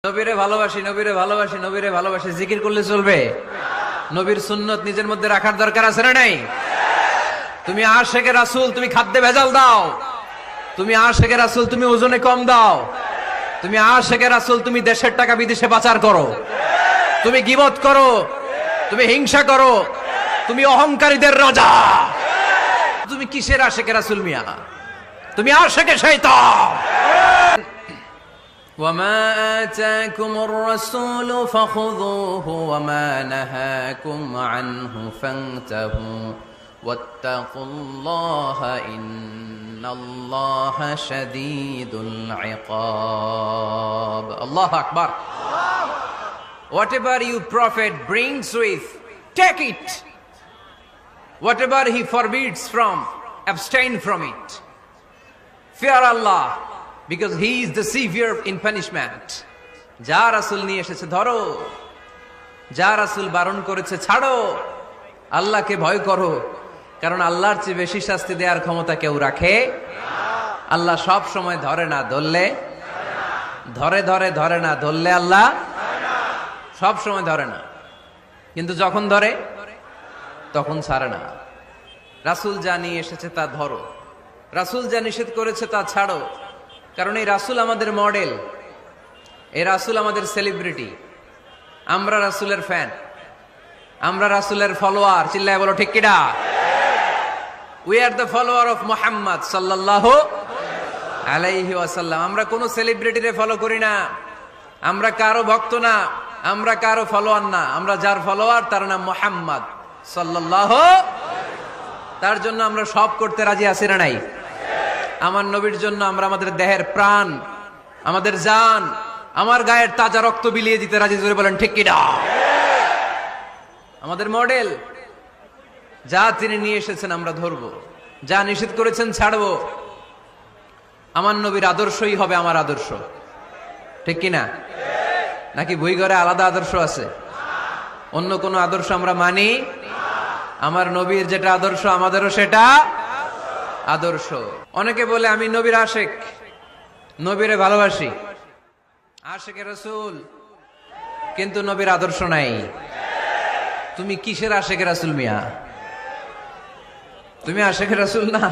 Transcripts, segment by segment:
নবীরে ভালোবাসি, নবীরে ভালোবাসি, নবীরে ভালোবাসি জিকির করলে চলবে? নবীর সুন্নত নিজের মধ্যে রাখার দরকার আছে না নাই? তুমি আশেকে রাসূল, তুমি খাদ্যে ভেজাল দাও। তুমি আশেকে রাসূল, তুমি ওজনে কম দাও। তুমি আশেকে রাসূল, তুমি দেশের টাকা বিদেশে পাচার করো। তুমি গীবত করো, তুমি হিংসা করো, তুমি অহংকারীদের রাজা। তুমি কিসের আশেকে রাসূল মিয়া? তুমি আশেকে শয়তান। وما آتاكم الرسول فخذوه وما نهاكم عنه فانتهوا واتقوا الله إن الله شديد العقاب. الله أكبر. Whatever you prophet brings with, take it. Whatever he forbids from, abstain from it. Fear Allah, because he is the severe in punishment. যা রাসূল নিয়ে এসেছে ধরো, যা রাসূল বারণ করেছে ছাড়ো। আল্লাহকে ভয় করো, কারণ আল্লাহর চেয়ে বেশি শাস্তি দেওয়ার ক্ষমতা কেউ রাখে না। আল্লাহ সব সময় ধরে না, ধরলে ধরে ধরে ধরে না, ধরলে আল্লাহ সব সময় ধরে না, কিন্তু যখন ধরে তখন ছাড়ে না। রাসূল যা নিয়ে এসেছে তা ধরো, রাসূল যা নিষেধ করেছে তা ছাড়ো। কারণ এই রাসূল আমাদের মডেল, এই রাসূল আমাদের সেলিব্রিটি। আমরা রাসূলের ফ্যান, আমরা রাসূলের ফলোয়ার। চিল্লায় বলো ঠিক কিনা? We are the follower of Muhammad সাল্লাল্লাহু আলাইহি ওয়াসাল্লাম। আমরা কোন সেলিব্রিটিরে ফলো করি না, আমরা কারো ভক্ত না, আমরা কারো ফলোয়ার না। আমরা যার ফলোয়ার তার নাম মুহাম্মদ সাল্লাল্লাহু। তার জন্য আমরা সব করতে রাজি আছি না নাই? আমার নবীর জন্য আমরা আমাদের দেহের প্রাণ, আমাদের জান, আমার গায়ের তাজা রক্ত বিলিয়ে দিতে রাজি। জোরে বলেন ঠিক কিনা? আমাদের মডেল। যা তিনি নিয়ে এসেছেন আমরা ধরবো, যা নিষেধ করেছেন ছাড়বো। আমার নবীর আদর্শই হবে আমার আদর্শ, ঠিক কিনা? নাকি বই ঘরে আলাদা আদর্শ আছে? অন্য কোন আদর্শ আমরা মানি? আমার নবীর যেটা আদর্শ আমাদেরও সেটা আদর্শ। অনেকে বলে আমি নবীর আশেক, নবীরে ভালোবাসি, আশেকে রাসূল, কিন্তু নবীর আদর্শ নাই। তুমি কিসের আশেকে রাসূল মিয়া? তুমি আশেকে রাসূল না।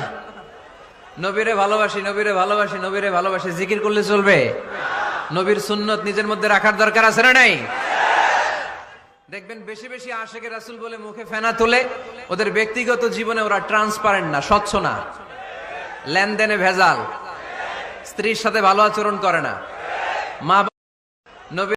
নবীরে ভালোবাসি, নবীরে ভালোবাসি, নবীরে ভালোবাসি জিকির করলে চলবে? নবীর সুন্নত নিজের মধ্যে রাখার দরকার আছে না নাই? দেখবেন বেশি বেশি আশেকে রাসূল বলে মুখে ফেনা তোলে, ওদের ব্যক্তিগত জীবনে ওরা ট্রান্সপারেন্ট না, স্বচ্ছ না, লেনদেনে ভেজাল, স্ত্রীর সাথে ভালো আচরণ করে না, মা নবী